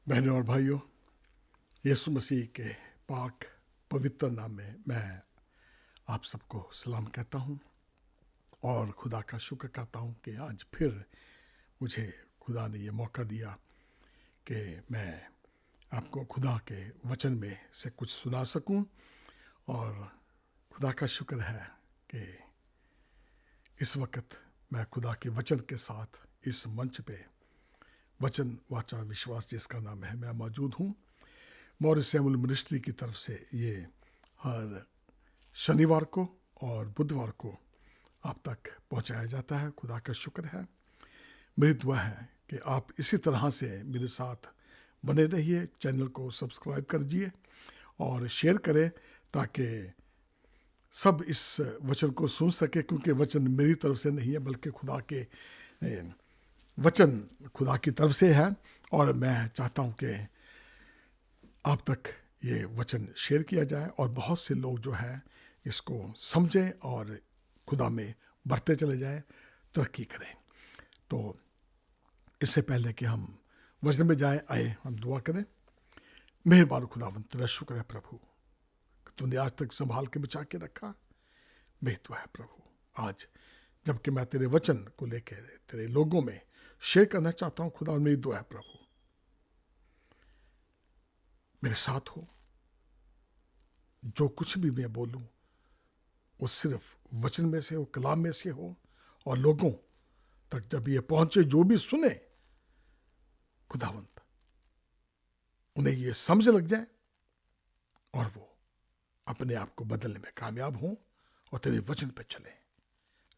बहनों और भाइयों, यीशु मसीह के पाक पवित्र नाम में मैं आप सबको सलाम कहता हूँ और खुदा का शुक्र करता हूँ कि आज फिर मुझे खुदा ने ये मौका दिया कि मैं आपको खुदा के वचन में से कुछ सुना सकूं। और खुदा का शुक्र है कि इस वक्त मैं खुदा के वचन के साथ इस मंच पे वचन वाचा विश्वास जिसका नाम है मैं मौजूद हूँ। मॉरिस सैमुअल मिनिस्ट्री की तरफ से ये हर शनिवार को और बुधवार को आप तक पहुंचाया जाता है। खुदा का शुक्र है। मेरी दुआ है कि आप इसी तरह से मेरे साथ बने रहिए। चैनल को सब्सक्राइब करिए और शेयर करें ताकि सब इस वचन को सुन सके, क्योंकि वचन मेरी तरफ से नहीं है बल्कि खुदा के वचन खुदा की तरफ से है। और मैं चाहता हूं कि आप तक ये वचन शेयर किया जाए और बहुत से लोग जो है इसको समझें और खुदा में बढ़ते चले जाएं, तरक्की करें। तो इससे पहले कि हम वचन में जाएं, आए हम दुआ करें। मेहरबान खुदावंद, तेरा शुक्र है प्रभु, तूने आज तक संभाल के बचा के रखा। मेरी दुआ है प्रभु, आज जबकि मैं तेरे वचन को लेकर तेरे लोगों में शेयर करना चाहता हूं, खुदा मेरी दुआ है प्रभु मेरे साथ हो। जो कुछ भी मैं बोलूं वो सिर्फ वचन में से हो, कलाम में से हो, और लोगों तक जब ये पहुंचे, जो भी सुने खुदावंत, उन्हें ये समझ लग जाए और वो अपने आप को बदलने में कामयाब हों और तेरे वचन पे चले।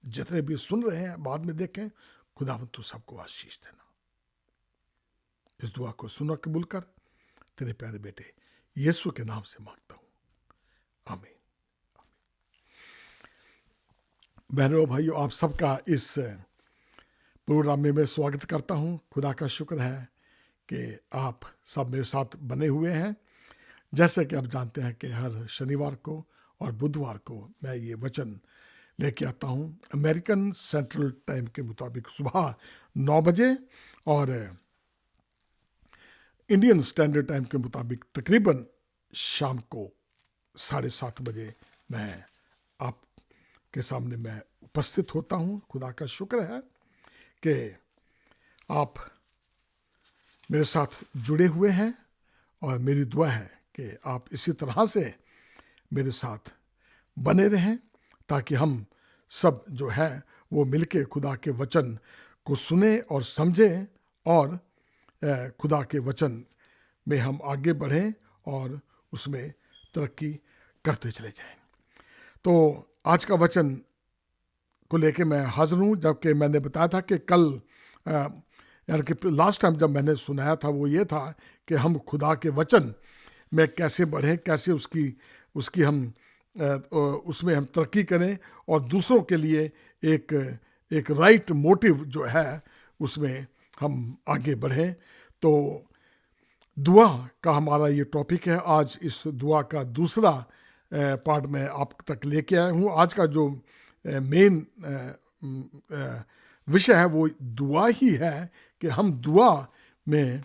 जितने भी सुन रहे हैं बाद में देखें, खुदावंत तू सबको आशीष देना। इस दुआ को सुना कबूल कर, तेरे प्यारे बेटे यीशु के नाम से मांगता हूं, आमीन। बहनों भाइयों, आप सबका इस प्रोग्राम में मैं स्वागत करता हूं। खुदा का शुक्र है कि आप सब मेरे साथ बने हुए हैं। जैसे कि आप जानते हैं कि हर शनिवार को और बुधवार को मैं ये वचन लेके आता हूं अमेरिकन सेंट्रल टाइम के मुताबिक सुबह 9 बजे और इंडियन स्टैंडर्ड टाइम के मुताबिक तकरीबन शाम को 7:30 बजे मैं आपके सामने मैं उपस्थित होता हूं। खुदा का शुक्र है कि आप मेरे साथ जुड़े हुए हैं और मेरी दुआ है कि आप इसी तरह से मेरे साथ बने रहें ताकि हम सब जो है वो मिलके खुदा के वचन को सुने और समझें और खुदा के वचन में हम आगे बढ़ें और उसमें तरक्की करते चले जाएं। तो आज का वचन को लेके मैं हाजिर हूँ। जबकि मैंने बताया था कि कल यानी कि लास्ट टाइम जब मैंने सुनाया था वो ये था कि हम खुदा के वचन में कैसे बढ़ें, कैसे उसकी हम उसमें हम तरक्की करें और दूसरों के लिए एक राइट मोटिव जो है उसमें हम आगे बढ़ें। तो दुआ का हमारा ये टॉपिक है। आज इस दुआ का दूसरा पार्ट में आप तक लेके आया हूँ। आज का जो मेन विषय है वो दुआ ही है कि हम दुआ में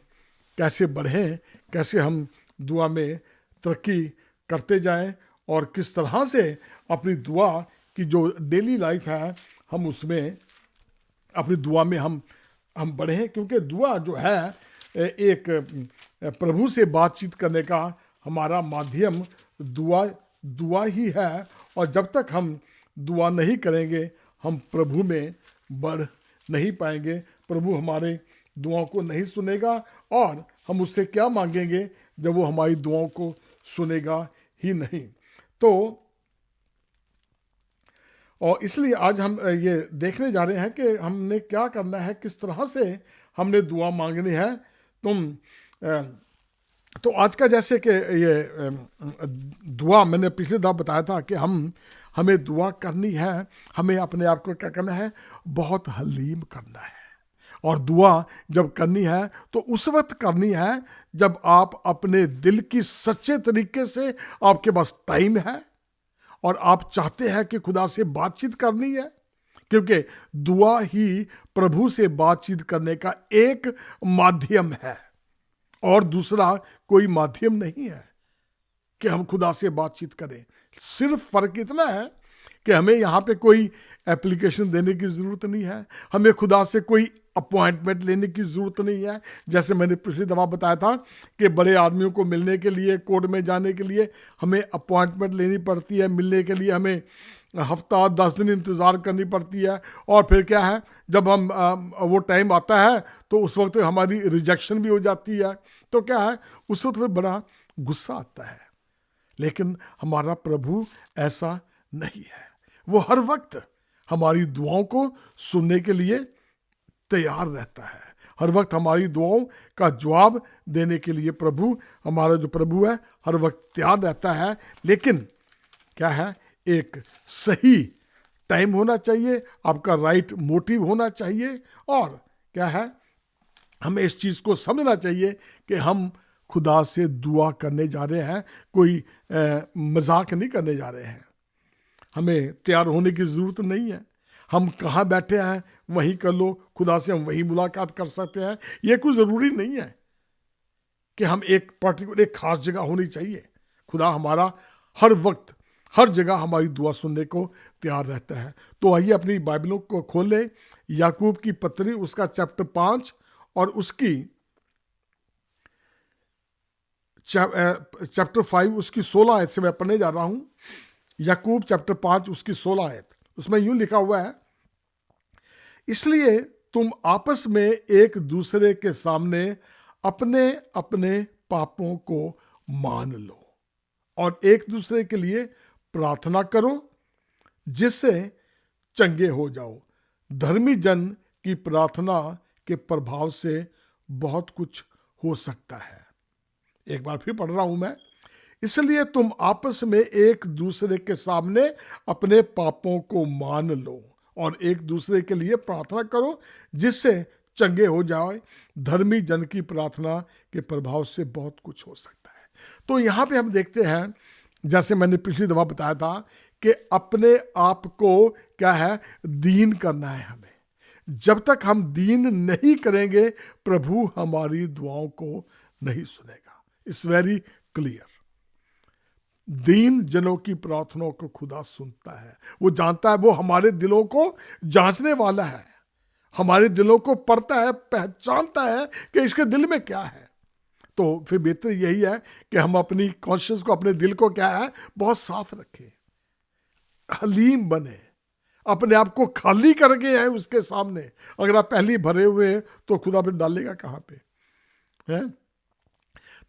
कैसे बढ़ें, कैसे हम दुआ में तरक्की करते जाएं और किस तरह से अपनी दुआ की जो डेली लाइफ है हम उसमें अपनी दुआ में हम बढ़ें। क्योंकि दुआ जो है एक प्रभु से बातचीत करने का हमारा माध्यम दुआ ही है। और जब तक हम दुआ नहीं करेंगे हम प्रभु में बढ़ नहीं पाएंगे। प्रभु हमारे दुआओं को नहीं सुनेगा और हम उससे क्या मांगेंगे जब वो हमारी दुआओं को सुनेगा ही नहीं। तो और इसलिए आज हम ये देखने जा रहे हैं कि हमने क्या करना है, किस तरह से हमने दुआ मांगनी है। तो आज का जैसे कि ये दुआ मैंने पिछले दफा बताया था कि हमें दुआ करनी है, हमें अपने आप को क्या करना है, बहुत हलीम करना है। और दुआ जब करनी है तो उस वक्त करनी है जब आप अपने दिल की सच्चे तरीके से, आपके पास टाइम है और आप चाहते हैं कि खुदा से बातचीत करनी है। क्योंकि दुआ ही प्रभु से बातचीत करने का एक माध्यम है और दूसरा कोई माध्यम नहीं है कि हम खुदा से बातचीत करें। सिर्फ फर्क इतना है कि हमें यहाँ पे कोई एप्लीकेशन देने की ज़रूरत नहीं है, हमें खुदा से कोई अपॉइंटमेंट लेने की ज़रूरत नहीं है। जैसे मैंने पिछली दफ़ा बताया था कि बड़े आदमियों को मिलने के लिए, कोर्ट में जाने के लिए हमें अपॉइंटमेंट लेनी पड़ती है, मिलने के लिए हमें हफ्ता 10 दिन इंतज़ार करनी पड़ती है। और फिर क्या है, जब हम वो टाइम आता है तो उस वक्त हमारी रिजेक्शन भी हो जाती है। तो क्या है, उस वक्त बड़ा गुस्सा आता है। लेकिन हमारा प्रभु ऐसा नहीं है, वो हर वक्त हमारी दुआओं को सुनने के लिए तैयार रहता है, हर वक्त हमारी दुआओं का जवाब देने के लिए प्रभु, हमारा जो प्रभु है, हर वक्त तैयार रहता है। लेकिन क्या है, एक सही टाइम होना चाहिए, आपका राइट मोटिव होना चाहिए, और क्या है, हमें इस चीज़ को समझना चाहिए कि हम खुदा से दुआ करने जा रहे हैं, कोई मजाक नहीं करने जा रहे हैं। हमें तैयार होने की ज़रूरत नहीं है, हम कहाँ बैठे हैं वहीं कर लो, खुदा से हम वहीं मुलाकात कर सकते हैं। ये कोई ज़रूरी नहीं है कि हम एक पर्टिकुलर, एक खास जगह होनी चाहिए। खुदा हमारा हर वक्त, हर जगह हमारी दुआ सुनने को तैयार रहता है। तो आइए अपनी बाइबलों को खोलें, याकूब की पत्री, उसका चैप्टर 5 और उसकी चैप्टर 5 उसकी 16 आयत से मैं पढ़ने जा रहा हूं। याकूब चैप्टर 5 उसकी 16 आयत, उसमें यूं लिखा हुआ है, इसलिए तुम आपस में एक दूसरे के सामने अपने अपने पापों को मान लो और एक दूसरे के लिए प्रार्थना करो, जिससे चंगे हो जाओ। धर्मी जन की प्रार्थना के प्रभाव से बहुत कुछ हो सकता है। एक बार फिर पढ़ रहा हूं मैं, इसलिए तुम आपस में एक दूसरे के सामने अपने पापों को मान लो और एक दूसरे के लिए प्रार्थना करो, जिससे चंगे हो जाए। धर्मी जन की प्रार्थना के प्रभाव से बहुत कुछ हो सकता है। तो यहाँ पे हम देखते हैं, जैसे मैंने पिछली दफा बताया था, कि अपने आप को क्या है, दीन करना है हमें। जब तक हम दीन नहीं करेंगे, प्रभु हमारी दुआओं को नहीं सुनेगा। It's very clear. दीन जनों की प्रार्थनाओं को खुदा सुनता है, वो जानता है, वो हमारे दिलों को जांचने वाला है, हमारे दिलों को पढ़ता है, पहचानता है कि इसके दिल में क्या है। तो फिर बेहतर यही है कि हम अपनी कॉन्शियस को, अपने दिल को क्या है, बहुत साफ रखें, हलीम बने, अपने आप को खाली करके आए उसके सामने। अगर आप पहले भरे हुए हैं तो खुदा फिर डालेगा कहाँ पे, है?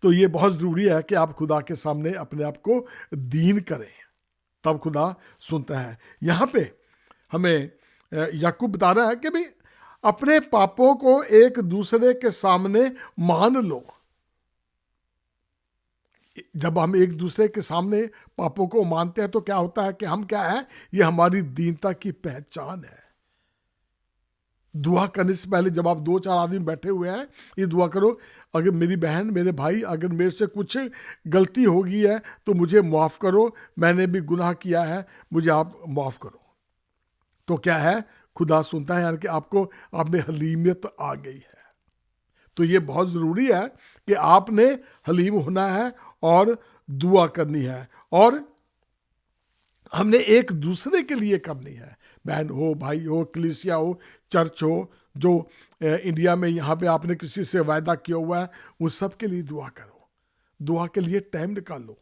तो ये बहुत ज़रूरी है कि आप खुदा के सामने अपने आप को दीन करें, तब खुदा सुनता है। यहाँ पे हमें याकूब बता रहा है कि भाई अपने पापों को एक दूसरे के सामने मान लो। जब हम एक दूसरे के सामने पापों को मानते हैं तो क्या होता है कि हम क्या है, ये हमारी दीनता की पहचान है। दुआ करने से पहले जब आप 2-4 आदमी बैठे हुए हैं, ये दुआ करो, अगर मेरी बहन, मेरे भाई, अगर मेरे से कुछ गलती हो गई है तो मुझे माफ़ करो, मैंने भी गुनाह किया है, मुझे आप माफ़ करो। तो क्या है, खुदा सुनता है, यानी कि आपको, आप में हलीमियत आ गई है। तो ये बहुत ज़रूरी है कि आपने हलीम होना है और दुआ करनी है, और हमने एक दूसरे के लिए करनी है। बहन हो, भाई हो, कलीसिया हो, चर्च हो, जो इंडिया में यहाँ पे आपने किसी से वायदा किया हुआ है, उन सब के लिए दुआ करो। दुआ के लिए टाइम निकालो।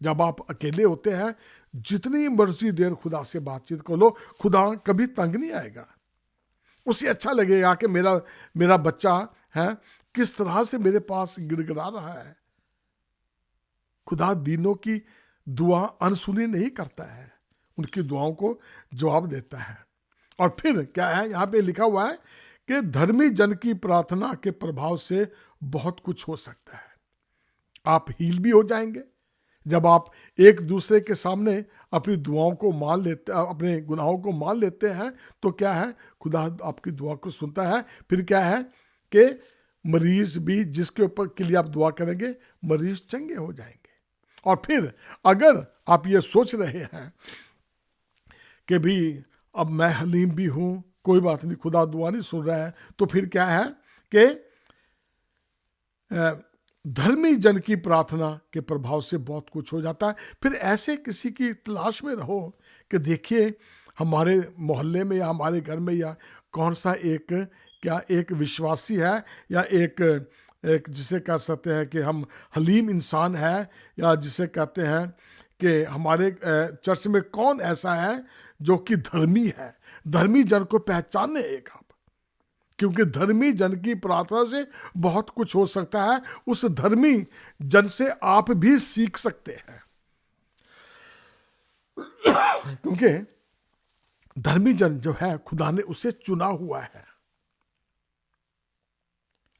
जब आप अकेले होते हैं, जितनी मर्जी देर खुदा से बातचीत कर लो, खुदा कभी तंग नहीं आएगा। उसे अच्छा लगेगा कि मेरा बच्चा है किस तरह से मेरे पास गिड़गिड़ा रहा है। खुदा दीनों की दुआ अनसुनी नहीं करता है, उनकी दुआओं को जवाब देता है। और फिर क्या है, यहाँ पे लिखा हुआ है कि धर्मी जन की प्रार्थना के प्रभाव से बहुत कुछ हो सकता है। आप हील भी हो जाएंगे जब आप एक दूसरे के सामने अपनी दुआओं को मान लेते, अपने गुनाहों को मान लेते हैं। तो क्या है, खुदा आपकी दुआ को सुनता है। फिर क्या है कि मरीज भी, जिसके ऊपर के लिए आप दुआ करेंगे, मरीज चंगे हो जाएंगे। और फिर अगर आप ये सोच रहे हैं कि भी अब मैं हलीम भी हूं, कोई बात नहीं, खुदा दुआ नहीं सुन रहा है, तो फिर क्या है कि धर्मी जन की प्रार्थना के प्रभाव से बहुत कुछ हो जाता है। फिर ऐसे किसी की तलाश में रहो कि देखिए हमारे मोहल्ले में या हमारे घर में या कौन सा एक विश्वासी है, या एक एक जिसे कह सकते हैं कि हम हलीम इंसान है, या जिसे कहते हैं कि हमारे चर्च में कौन ऐसा है जो कि धर्मी है। धर्मी जन को पहचानने एक आप, क्योंकि धर्मी जन की प्रार्थना से बहुत कुछ हो सकता है। उस धर्मी जन से आप भी सीख सकते हैं, क्योंकि धर्मी जन जो है खुदा ने उसे चुना हुआ है।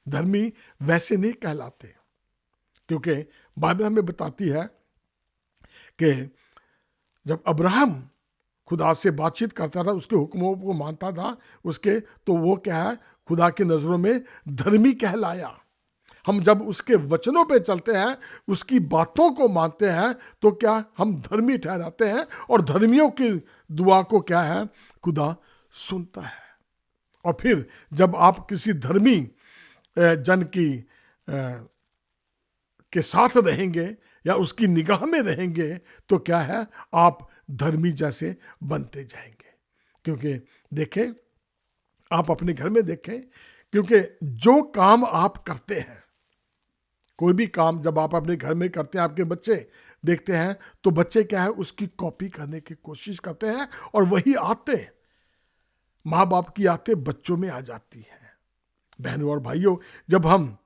धर्मी वैसे नहीं कहलाते, क्योंकि बाइबल हमें बताती है कि जब अब्राहम खुदा से बातचीत करता था, उसके हुक्मों को मानता था उसके, तो वो क्या है, खुदा की नजरों में धर्मी कहलाया। हम जब उसके वचनों पे चलते हैं, उसकी बातों को मानते हैं, तो क्या हम धर्मी ठहराते हैं, और धर्मियों की दुआ को क्या है, खुदा सुनता है। और फिर जब आप किसी धर्मी जन की के साथ रहेंगे या उसकी निगाह में रहेंगे, तो क्या है, आप धर्मी जैसे बनते जाएंगे। क्योंकि देखें, आप अपने घर में देखें, क्योंकि जो काम आप करते हैं, कोई भी काम जब आप अपने घर में करते हैं, आपके बच्चे देखते हैं, तो बच्चे क्या है, उसकी कॉपी करने की कोशिश करते हैं, और वही आते माँ बाप की आते बच्चों में आ जाती है। बहनों और भाइयों, जब हम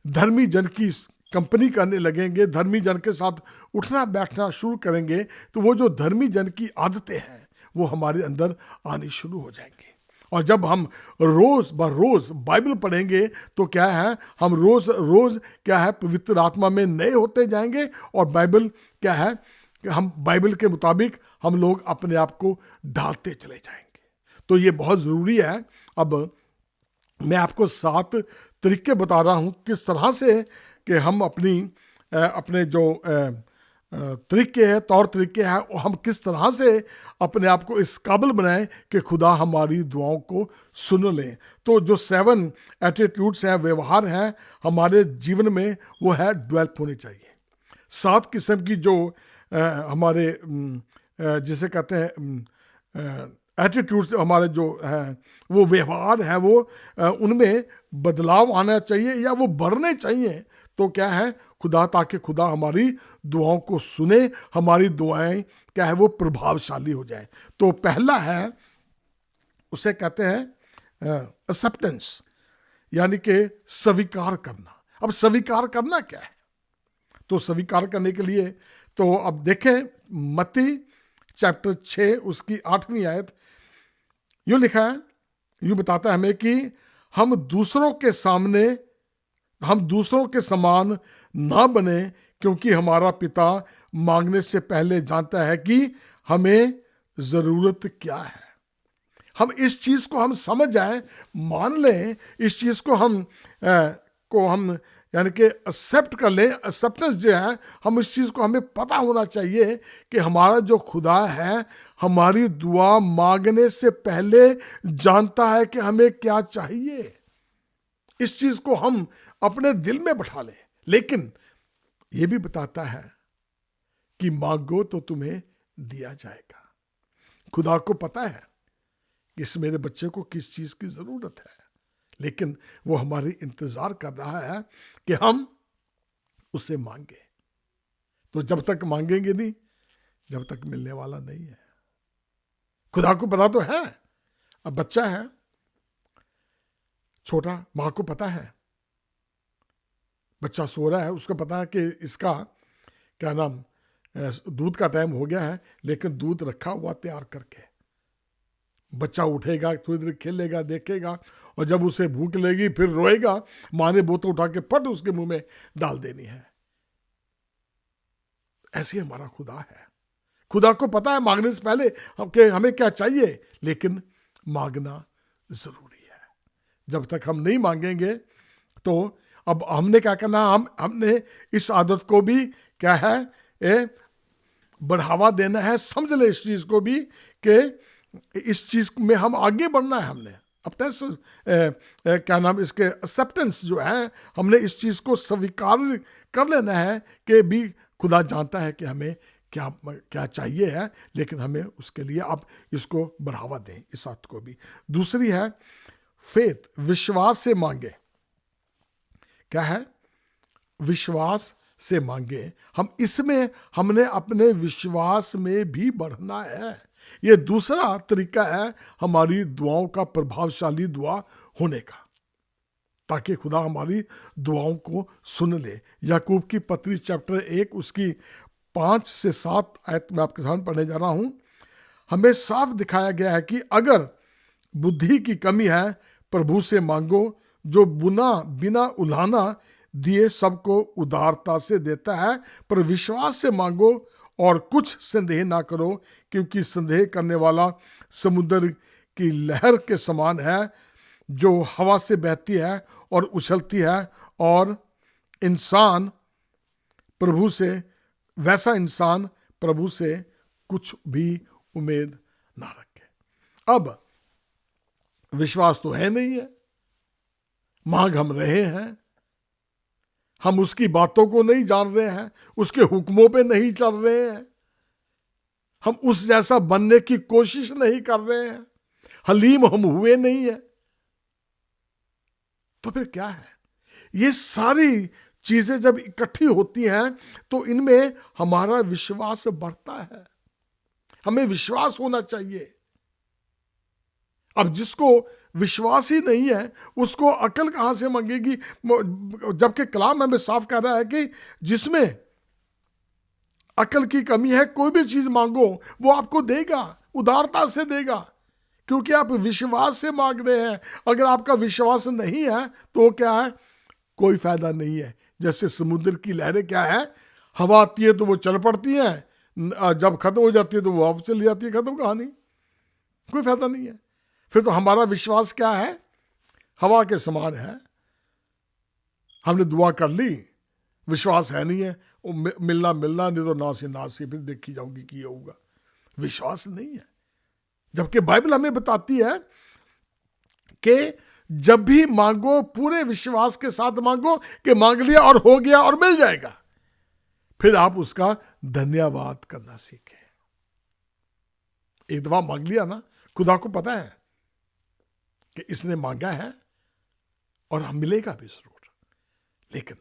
धर्मी जन की कंपनी करने लगेंगे, धर्मी जन के साथ उठना बैठना शुरू करेंगे, तो वो जो धर्मी जन की आदतें हैं वो हमारे अंदर आनी शुरू हो जाएंगी। और जब हम रोज ब रोज बाइबल पढ़ेंगे, तो क्या है, हम रोज रोज क्या है, पवित्र आत्मा में नए होते जाएंगे, और बाइबल क्या है कि हम बाइबल के मुताबिक हम लोग अपने आप को ढालते चले जाएंगे। तो ये बहुत ज़रूरी है। अब मैं आपको 7 तरीके बता रहा हूँ किस तरह से कि हम अपने जो तरीके हैं, तौर तरीके हैं, और हम किस तरह से अपने आप को इस काबिल बनाएं कि खुदा हमारी दुआओं को सुन लें। तो जो 7 एटीट्यूड्स हैं, व्यवहार हैं हमारे जीवन में, वो है डेवलप होनी चाहिए। 7 किस्म की जो हमारे जिसे कहते हैं एटीट्यूड्स, हमारे जो है वो व्यवहार है, वो उनमें बदलाव आना चाहिए या वो बढ़ने चाहिए। तो क्या है, खुदा, ताकि खुदा हमारी दुआओं को सुने, हमारी दुआएं क्या है, वो प्रभावशाली हो जाए। तो पहला है, उसे कहते हैं एक्सेप्टेंस, यानी कि स्वीकार करना। अब स्वीकार करना क्या है, तो स्वीकार करने के लिए तो अब देखें मत्ती चैप्टर 6 उसकी 8वीं आयत, यूं लिखा है, यूं बताता है हमें कि हम दूसरों के समान ना बने, क्योंकि हमारा पिता मांगने से पहले जानता है कि हमें जरूरत क्या है। हम इस चीज को हम समझ जाएं, मान लें, इस चीज को हम यानी कि एक्सेप्ट कर लें। एक्सेप्टेंस जो है, हम इस चीज को, हमें पता होना चाहिए कि हमारा जो खुदा है हमारी दुआ मांगने से पहले जानता है कि हमें क्या चाहिए। इस चीज को हम अपने दिल में बैठा लें। लेकिन यह भी बताता है कि मांगो तो तुम्हें दिया जाएगा। खुदा को पता है कि इस मेरे बच्चे को किस चीज की जरूरत है, लेकिन वो हमारी इंतजार कर रहा है कि हम उसे मांगे। तो जब तक मांगेंगे नहीं, जब तक मिलने वाला नहीं है। खुदा को पता तो है, अब बच्चा है छोटा, मां को पता है, बच्चा सो रहा है, उसको पता है कि इसका क्या नाम, दूध का टाइम हो गया है, लेकिन दूध रखा हुआ तैयार करके। बच्चा उठेगा, थोड़ी देर खेलेगा, देखेगा, और जब उसे भूख लगेगी फिर रोएगा, माँ ने बोतल उठा के फट उसके मुंह में डाल देनी है। ऐसे हमारा खुदा है। खुदा को पता है मांगने से पहले कि हमें क्या चाहिए, लेकिन मांगना जरूरी है। जब तक हम नहीं मांगेंगे, तो अब हमने क्या करना, हमने इस आदत को भी क्या है, बढ़ावा देना है। समझ ले इस चीज को भी कि इस चीज में हम आगे बढ़ना है हमने। अपनेस क्या नाम इसके एक्सेप्टेंस जो है, हमने इस चीज़ को स्वीकार कर लेना है कि भी खुदा जानता है कि हमें क्या क्या चाहिए है, लेकिन हमें उसके लिए आप इसको बढ़ावा दें, इस बात को भी। दूसरी है फेथ, विश्वास से मांगे। क्या है? विश्वास से मांगे। हम इसमें हमने अपने विश्वास में भी बढ़ना है। ये दूसरा तरीका है हमारी दुआओं का प्रभावशाली दुआ होने का, ताकि खुदा हमारी दुआओं को सुन ले। याकूब की पत्री चैप्टर 1 उसकी 5 से 7 आयत में आपके सामने पढ़ने जा रहा हूं। हमें साफ दिखाया गया है कि अगर बुद्धि की कमी है, प्रभु से मांगो जो बिना उल्हाना दिए सबको उदारता से देता है, पर विश्वास से मांगो और कुछ संदेह ना करो, क्योंकि संदेह करने वाला समुद्र की लहर के समान है जो हवा से बहती है और उछलती है। और इंसान प्रभु से कुछ भी उम्मीद ना रखे। अब विश्वास तो है नहीं है, मांग हम रहे हैं, हम उसकी बातों को नहीं जान रहे हैं, उसके हुक्मों पे नहीं चल रहे हैं, हम उस जैसा बनने की कोशिश नहीं कर रहे हैं, हलीम हम हुए नहीं है, तो फिर क्या है? ये सारी चीजें जब इकट्ठी होती हैं तो इनमें हमारा विश्वास बढ़ता है। हमें विश्वास होना चाहिए। अब जिसको विश्वास ही नहीं है उसको अकल कहां से मांगेगी? जबकि कलाम हमें साफ कह रहा है कि जिसमें अकल की कमी है, कोई भी चीज मांगो वो आपको देगा, उदारता से देगा, क्योंकि आप विश्वास से मांग रहे हैं। अगर आपका विश्वास नहीं है तो क्या है? कोई फायदा नहीं है। जैसे समुद्र की लहरें क्या है, हवा आती है तो वो चल पड़ती है, जब खत्म हो जाती है तो वो वापस चली जाती है, खत्म कहानी, कोई फायदा नहीं है। फिर तो हमारा विश्वास क्या है? हवा के समान है। हमने दुआ कर ली, विश्वास है नहीं है, वो मिलना नहीं तो नासी, फिर देखी जाऊंगी कि ये होगा। विश्वास नहीं है। जबकि बाइबल हमें बताती है कि जब भी मांगो पूरे विश्वास के साथ मांगो कि मांग लिया और हो गया और मिल जाएगा। फिर आप उसका धन्यवाद करना सीखें। एक दफा मांग लिया ना, खुदा को पता है कि इसने मांगा है और हम मिलेगा भी जरूर, लेकिन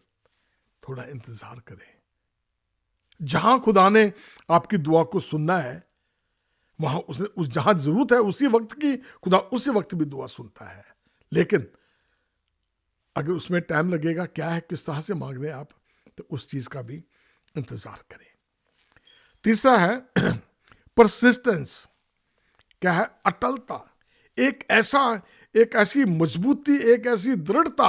थोड़ा इंतजार करें। जहां खुदा ने आपकी दुआ को सुनना है, वहां उसने जहां जरूरत है उसी वक्त की, खुदा उसी वक्त भी दुआ सुनता है। लेकिन अगर उसमें टाइम लगेगा, क्या है, किस तरह से मांग रहे हैं आप, तो उस चीज का भी इंतजार करें। तीसरा है परसिस्टेंस। क्या है? अटलता। एक ऐसी मजबूती, एक ऐसी दृढ़ता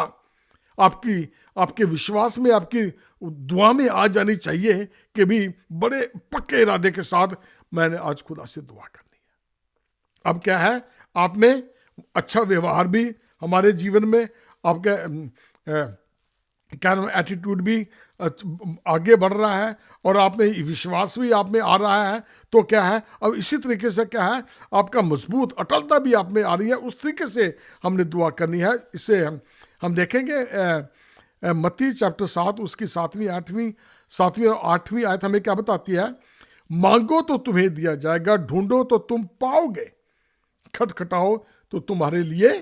आपके विश्वास में, आपकी दुआ में आ जानी चाहिए कि भी बड़े पक्के इरादे के साथ मैंने आज खुदा से दुआ करनी है। अब क्या है? आप में अच्छा व्यवहार भी, हमारे जीवन में आपका क्या नाम, एटीट्यूड भी आगे बढ़ रहा है और आप में विश्वास भी आप में आ रहा है। तो क्या है, अब इसी तरीके से क्या है, आपका मजबूत अटलता भी आप में आ रही है। उस तरीके से हमने दुआ करनी है। इसे हम देखेंगे मत्ती चैप्टर 7 उसकी 7वीं और 8वीं आयत हमें क्या बताती है? मांगो तो तुम्हें दिया जाएगा, ढूंढो तो तुम पाओगे, खटखटाओ तो तुम्हारे लिए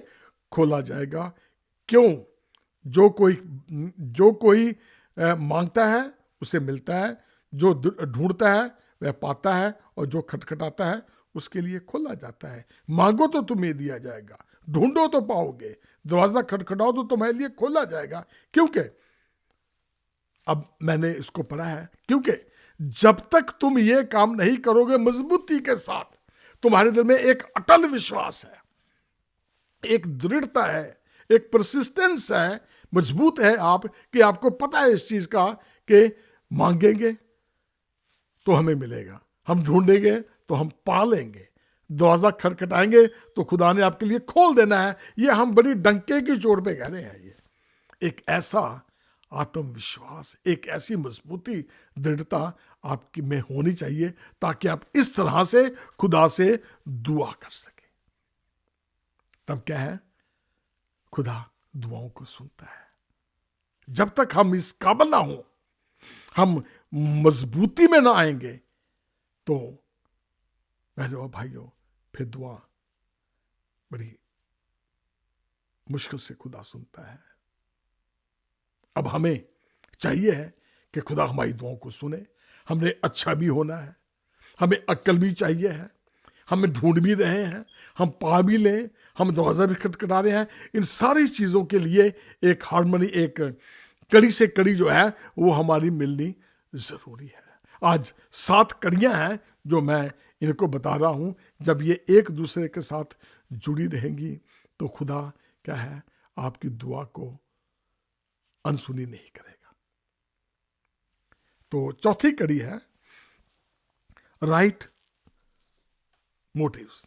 खोला जाएगा। क्यों? जो कोई मांगता है उसे मिलता है, जो ढूंढता है वह पाता है, और जो खटखटाता है उसके लिए खोला जाता है। मांगो तो तुम्हें दिया जाएगा, ढूंढो तो पाओगे, दरवाजा खटखटाओ तो तुम्हारे लिए खोला जाएगा। क्योंकि अब मैंने इसको पढ़ा है, क्योंकि जब तक तुम ये काम नहीं करोगे मजबूती के साथ, तुम्हारे दिल में एक अटल विश्वास है, एक दृढ़ता है, एक परसिस्टेंस है, मजबूत है आप, कि आपको पता है इस चीज का कि मांगेंगे तो हमें मिलेगा, हम ढूंढेंगे तो हम पा लेंगे, दरवाजा खटखटाएंगे तो खुदा ने आपके लिए खोल देना है। ये हम बड़ी डंके की चोट पे कह रहे हैं। ये एक ऐसा आत्मविश्वास, एक ऐसी मजबूती, दृढ़ता आपकी में होनी चाहिए, ताकि आप इस तरह से खुदा से दुआ कर सके। तब क्या है? खुदा दुआओं को सुनता है। जब तक हम इस काबिल ना हो, हम मजबूती में ना आएंगे, तो बहनों और भाइयों फिर दुआ बड़ी मुश्किल से खुदा सुनता है। अब हमें चाहिए है कि खुदा हमारी दुआओं को सुने। हमने अच्छा भी होना है, हमें अक्ल भी चाहिए है, हमें ढूंढ भी रहे हैं, हम पा भी लें, हम दरवाजा भी खटखटा रहे हैं। इन सारी चीज़ों के लिए एक हार्मनी, एक कड़ी से कड़ी जो है वो हमारी मिलनी ज़रूरी है। आज 7 कड़ियाँ हैं जो मैं इनको बता रहा हूँ। जब ये एक दूसरे के साथ जुड़ी रहेंगी तो खुदा क्या है, आपकी दुआ को अनसुनी नहीं करेगा। तो चौथी कड़ी है राइट मोटिव्स।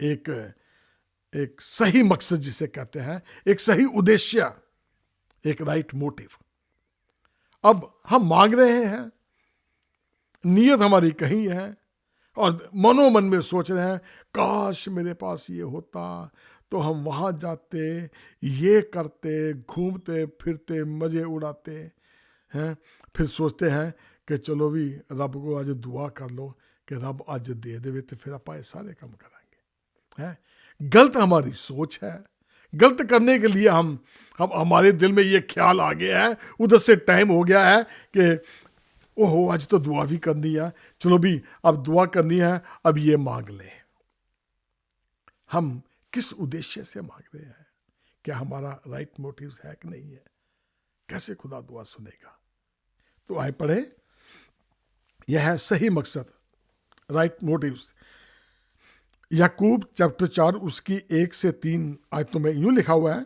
एक सही मकसद जिसे कहते हैं, एक सही उद्देश्य, एक राइट मोटिव। अब हम मांग रहे हैं, नीयत हमारी कहीं है और मनोमन में सोच रहे हैं काश मेरे पास ये होता तो हम वहां जाते, ये करते, घूमते फिरते, मजे उड़ाते हैं। फिर सोचते हैं कि चलो भी रब को आज दुआ कर लो कि रब आज दे देवे तो फिर आप सारे काम कराएंगे। है गलत हमारी सोच है। गलत करने के लिए हम हमारे दिल में ये ख्याल आ गया है, उधर से टाइम हो गया है कि ओहो आज तो दुआ भी करनी है, चलो भी अब दुआ करनी है, अब ये मांग ले। हम किस उद्देश्य से मांग रहे हैं? क्या हमारा राइट मोटिव्स है कि नहीं है? कैसे खुदा दुआ सुनेगा? तो आए पढ़े, यह है सही मकसद, राइट मोटिव्स। याकूब चैप्टर 4 उसकी 1 से 3 आयतों में यूं लिखा हुआ है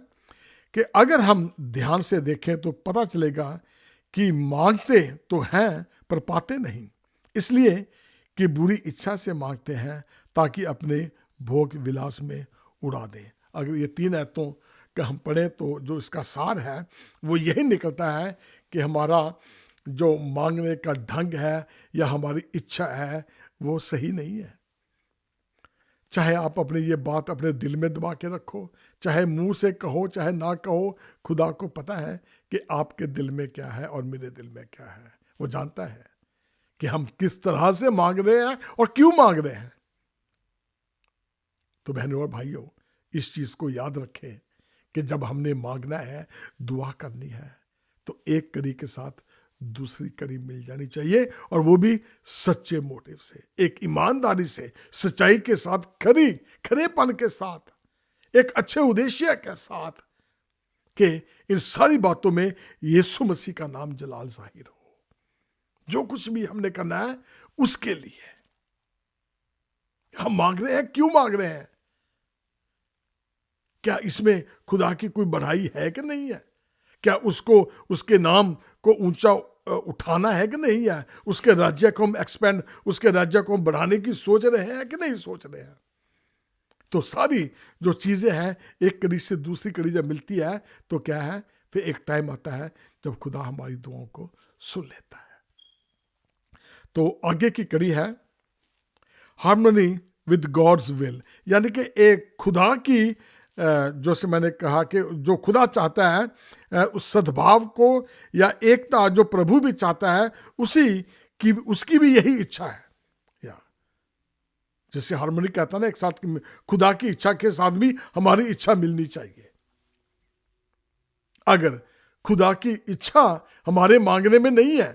कि अगर हम ध्यान से देखें तो पता चलेगा कि मांगते तो हैं पर पाते नहीं, इसलिए कि बुरी इच्छा से मांगते हैं ताकि अपने भोग विलास में उड़ा दें। अगर ये 3 आयतों का हम पढ़ें तो जो इसका सार है वो यही निकलता है कि हमारा जो मांगने का ढंग है या हमारी इच्छा है वो सही नहीं है। चाहे आप अपनी ये बात अपने दिल में दबा के रखो, चाहे मुंह से कहो, चाहे ना कहो, खुदा को पता है कि आपके दिल में क्या है और मेरे दिल में क्या है। वो जानता है कि हम किस तरह से मांग रहे हैं और क्यों मांग रहे हैं। तो बहनों और भाइयों, इस चीज को याद रखें कि जब हमने मांगना है, दुआ करनी है, तो एक कड़ी के साथ दूसरी कड़ी मिल जानी चाहिए, और वो भी सच्चे मोटिव से, एक ईमानदारी से, सच्चाई के साथ, खरेपन के साथ, एक अच्छे उद्देश्य के साथ, कि इन सारी बातों में यीशु मसीह का नाम जलाल जाहिर हो। जो कुछ भी हमने करना है उसके लिए हम मांग रहे हैं। क्यों मांग रहे हैं? क्या इसमें खुदा की कोई बढ़ाई है कि नहीं है? क्या उसको, उसके नाम को ऊंचा उठाना है कि नहीं है? उसके राज्य को हम एक्सपेंड, उसके राज्य को हम बढ़ाने की सोच रहे हैं कि नहीं सोच रहे हैं? तो सारी जो चीजें हैं, एक कड़ी से दूसरी कड़ी जब मिलती है तो क्या है, फिर एक टाइम आता है जब खुदा हमारी दुआओं को सुन लेता है। तो आगे की कड़ी है हार्मनी विद गॉड्स विल, यानी कि एक खुदा की जो से मैंने कहा कि जो खुदा चाहता है उस सद्भाव को या एकता जो प्रभु भी चाहता है, उसकी भी यही इच्छा है। या जैसे हार्मनी कहता है ना, एक साथ खुदा की इच्छा के साथ भी हमारी इच्छा मिलनी चाहिए। अगर खुदा की इच्छा हमारे मांगने में नहीं है,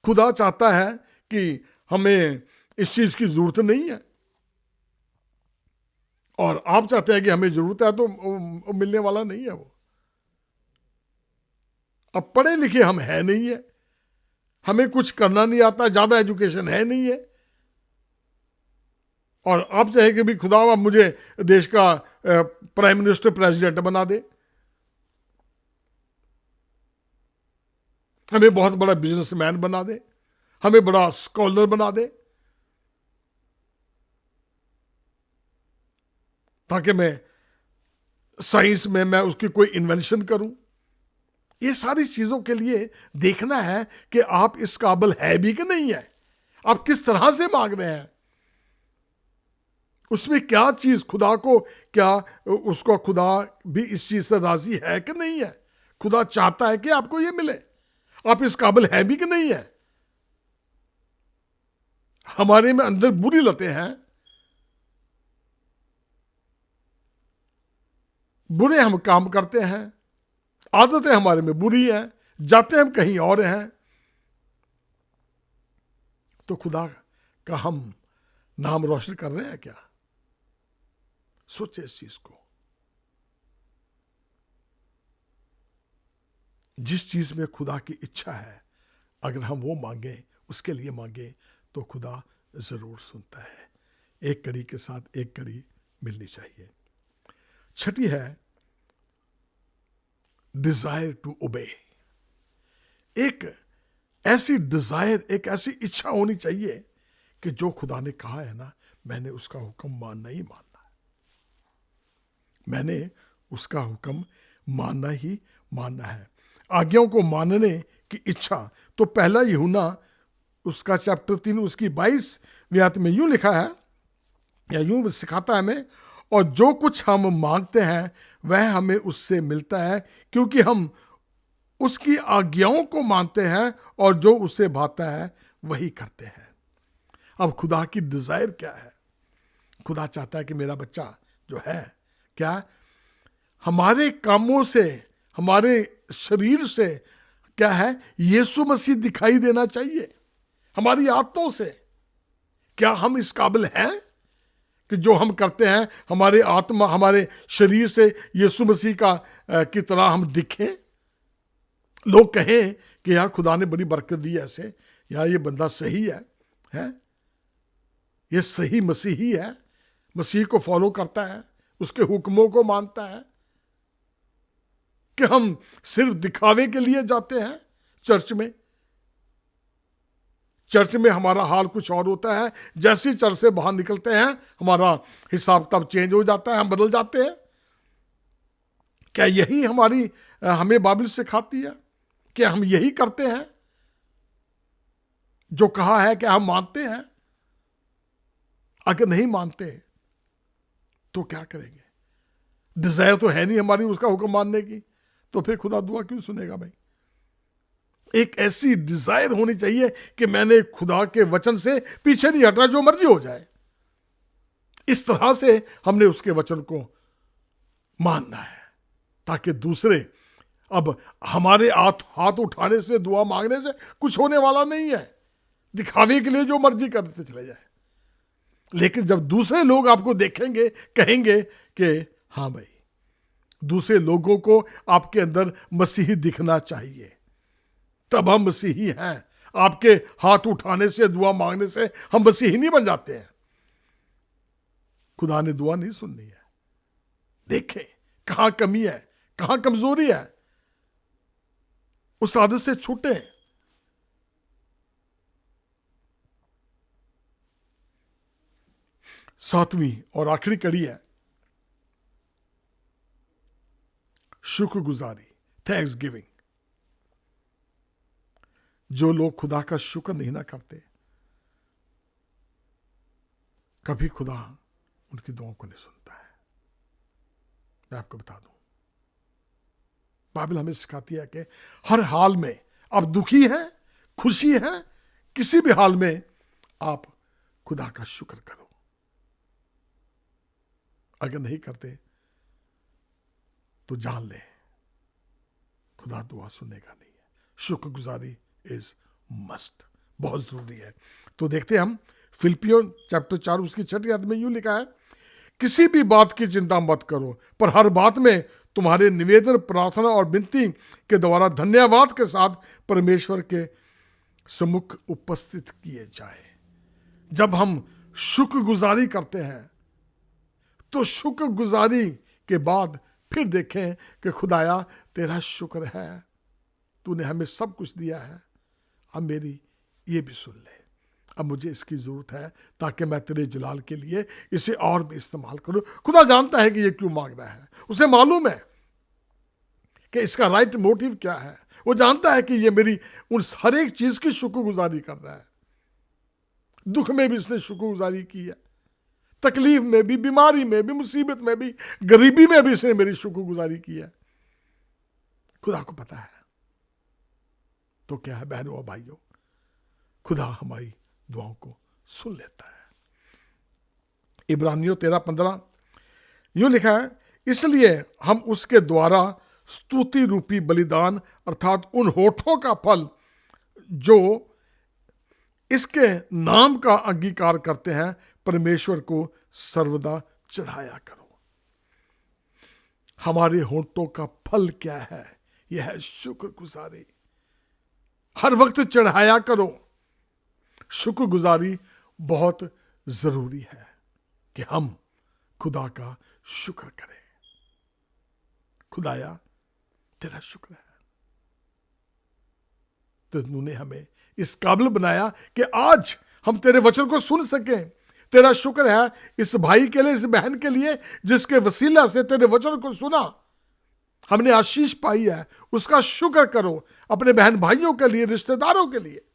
खुदा चाहता है कि हमें इस चीज की जरूरत नहीं है और आप चाहते हैं कि हमें जरूरत है, तो मिलने वाला नहीं है वो। अब पढ़े लिखे हम है नहीं है, हमें कुछ करना नहीं आता, ज्यादा एजुकेशन है नहीं है, और आप चाहे कि भी खुदा आप मुझे देश का प्राइम मिनिस्टर, प्रेसिडेंट बना दे, हमें बहुत बड़ा बिजनेसमैन बना दे, हमें बड़ा स्कॉलर बना दे, ताकि मैं साइंस में मैं उसकी कोई इन्वेंशन करूं। ये सारी चीजों के लिए देखना है कि आप इस काबिल है भी कि नहीं है, आप किस तरह से मांग रहे हैं। उसमें क्या चीज खुदा को, क्या उसको खुदा भी इस चीज से राजी है कि नहीं है? खुदा चाहता है कि आपको ये मिले, आप इस काबिल है भी कि नहीं है? हमारे में अंदर बुरी लतें हैं, बुरे हम काम करते हैं, आदतें हमारे में बुरी हैं, जाते हम कहीं और हैं, तो खुदा का हम नाम रोशन कर रहे हैं क्या? सोचे इस चीज को। जिस चीज में खुदा की इच्छा है, अगर हम वो मांगे, उसके लिए मांगे, तो खुदा जरूर सुनता है। एक कड़ी के साथ एक कड़ी मिलनी चाहिए। छठी है डिजायर टू ओबे। एक ऐसी डिजायर, एक ऐसी इच्छा होनी चाहिए कि जो खुदा ने कहा है ना, मैंने उसका हुक्म मानना ही मानना है, मैंने उसका हुक्म मानना ही मानना है। आज्ञाओं को मानने की इच्छा, तो पहला यूहन्ना उसका चैप्टर 3 उसकी 22वीं आयत में यूं लिखा है, या यूं सिखाता है हमें, और जो कुछ हम मांगते हैं वह हमें उससे मिलता है, क्योंकि हम उसकी आज्ञाओं को मानते हैं और जो उसे भाता है वही करते हैं। अब खुदा की डिजायर क्या है? खुदा चाहता है कि मेरा बच्चा जो है, क्या हमारे कामों से, हमारे शरीर से क्या है, यीशु मसीह दिखाई देना चाहिए। हमारी आदतों से क्या हम इस काबिल हैं कि जो हम करते हैं हमारे आत्मा, हमारे शरीर से यीशु मसीह का की तरह हम दिखें? लोग कहें कि यार खुदा ने बड़ी बरकत दी ऐसे, यार ये बंदा सही है? ये सही मसीही है, मसीह को फॉलो करता है, उसके हुक्मों को मानता है, कि हम सिर्फ दिखावे के लिए जाते हैं चर्च में? चर्च में हमारा हाल कुछ और होता है, जैसे चर्च से बाहर निकलते हैं हमारा हिसाब किताब चेंज हो जाता है, हम बदल जाते हैं। क्या यही हमें बाइबल सिखाती है? क्या हम यही करते हैं जो कहा है कि हम मानते हैं? अगर नहीं मानते तो क्या करेंगे? डिजायर तो है नहीं हमारी उसका हुक्म मानने की, तो फिर खुदा दुआ क्यों सुनेगा भाई? एक ऐसी डिजायर होनी चाहिए कि मैंने खुदा के वचन से पीछे नहीं हटना, जो मर्जी हो जाए। इस तरह से हमने उसके वचन को मानना है, ताकि दूसरे, अब हमारे हाथ उठाने से, दुआ मांगने से कुछ होने वाला नहीं है, दिखावे के लिए जो मर्जी करते चले जाए। लेकिन जब दूसरे लोग आपको देखेंगे, कहेंगे कि हाँ भाई, दूसरे लोगों को आपके अंदर मसीही दिखना चाहिए, तब हम मसीही हैं। आपके हाथ उठाने से, दुआ मांगने से हम मसीही नहीं बन जाते हैं। खुदा ने दुआ नहीं सुननी है। देखें कहां कमी है, कहां कमजोरी है, उस आदत से छूटे। सातवीं और आखिरी कड़ी है शुक्रगुजारी, थैंक्स गिविंग। जो लोग खुदा का शुक्र नहीं ना करते, कभी खुदा उनकी दुआओं को नहीं सुनता है। मैं आपको बता दूं, बाइबल हमें सिखाती है कि हर हाल में, आप दुखी हैं, खुशी है, किसी भी हाल में आप खुदा का शुक्र करो। अगर नहीं करते तो जान ले खुदा दुआ सुनेगा नहीं है। शुक्रगुजारी इज मस्ट, बहुत जरूरी है। तो देखते हैं हम फिलिपियों चैप्टर 4 उसकी 6वीं आयत में यूं लिखा है, किसी भी बात की चिंता मत करो, पर हर बात में तुम्हारे निवेदन, प्रार्थना और विनती के द्वारा धन्यवाद के साथ परमेश्वर के सम्मुख उपस्थित किए जाए। जब हम शुक्रगुजारी करते हैं तो शुक्रगुजारी के बाद फिर देखें कि खुदाया तेरा शुक्र है, तूने हमें सब कुछ दिया है, अब मेरी ये भी सुन ले, अब मुझे इसकी जरूरत है ताकि मैं तेरे जलाल के लिए इसे और भी इस्तेमाल करूं। खुदा जानता है कि ये क्यों मांग रहा है, उसे मालूम है कि इसका राइट मोटिव क्या है। वो जानता है कि ये मेरी उन हर एक चीज की शुक्रगुजारी कर रहा है। दुख में भी इसने शुक्रगुजारी की है, तकलीफ में भी, बीमारी में भी, मुसीबत में भी, गरीबी में भी इसने मेरी शुक्रगुजारी की है। खुदा को पता है। तो क्या है बहनों और भाइयों, खुदा हमारी दुआओं को सुन लेता है। इब्रानियों 13:15 यूं लिखा है, इसलिए हम उसके द्वारा स्तुति रूपी बलिदान अर्थात उन होठों का फल जो इसके नाम का अंगीकार करते हैं, परमेश्वर को सर्वदा चढ़ाया करो। हमारे होठों का फल क्या है? यह है शुक्रगुजारी। हर वक्त चढ़ाया करो। शुक्रगुजारी बहुत जरूरी है कि हम खुदा का शुक्र करें। खुदाया तेरा शुक्र है, तो तूने हमें इस काबिल बनाया कि आज हम तेरे वचन को सुन सकें। तेरा शुक्र है इस भाई के लिए, इस बहन के लिए जिसके वसीला से तेरे वचन को सुना, हमने आशीष पाई है। उसका शुक्र करो। अपने बहन भाइयों के लिए, रिश्तेदारों के लिए,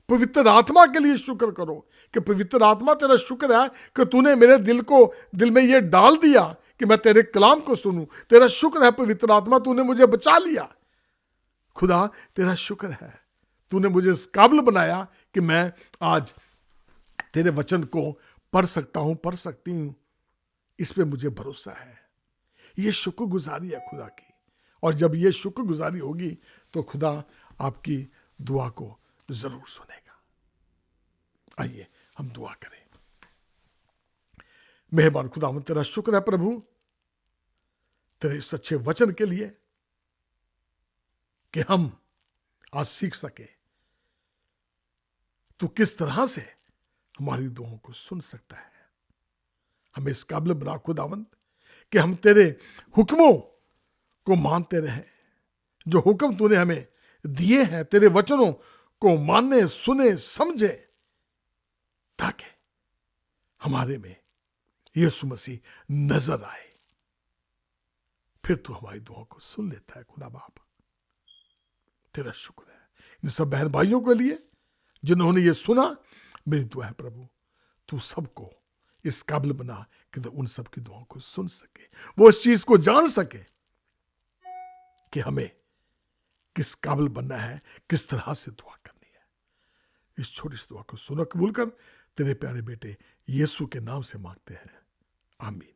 पवित्र आत्मा के लिए शुक्र करो कि पवित्र आत्मा तेरा शुक्र है कि तूने मेरे दिल में यह डाल दिया कि मैं तेरे कलाम को सुनूं। तेरा शुक्र है पवित्र आत्मा, तूने मुझे बचा लिया। खुदा तेरा शुक्र है, तूने मुझे इस काबिल बनाया कि मैं आज तेरे वचन को पढ़ सकता हूं, पढ़ सकती हूं। इस पे मुझे भरोसा है। ये शुक्रगुजारी है खुदा की। और जब ये शुक्रगुजारी होगी तो खुदा आपकी दुआ को जरूर सुनेगा। आइए हम दुआ करें। मेहरबान खुदा, तेरा शुक्र है प्रभु, तेरे इस अच्छे वचन के लिए कि हम आज सीख सके तू किस तरह से हमारी दुआओं को सुन सकता है। हमें इस काबिल बना खुदावंद कि हम तेरे हुक्मों को मानते रहें। जो हुक्म तूने हमें दिए हैं, तेरे वचनों को मानने, सुने, समझे, ताकि हमारे में यीशु मसीह नजर आए। फिर तू हमारी दुआओं को सुन लेता है। खुदा बाप तेरा शुक्र है इन सब बहन भाइयों के लिए जिन्होंने ये सुना। मेरी दुआ है प्रभु, तू सबको इस काबिल बना कि तो उन सब की दुआओं को सुन सके, वो इस चीज को जान सके कि हमें किस काबिल बनना है, किस तरह से दुआ करनी है। इस छोटी सी दुआ को सुनो, कबूल कर। तेरे प्यारे बेटे यीशु के नाम से मांगते हैं, आमीन।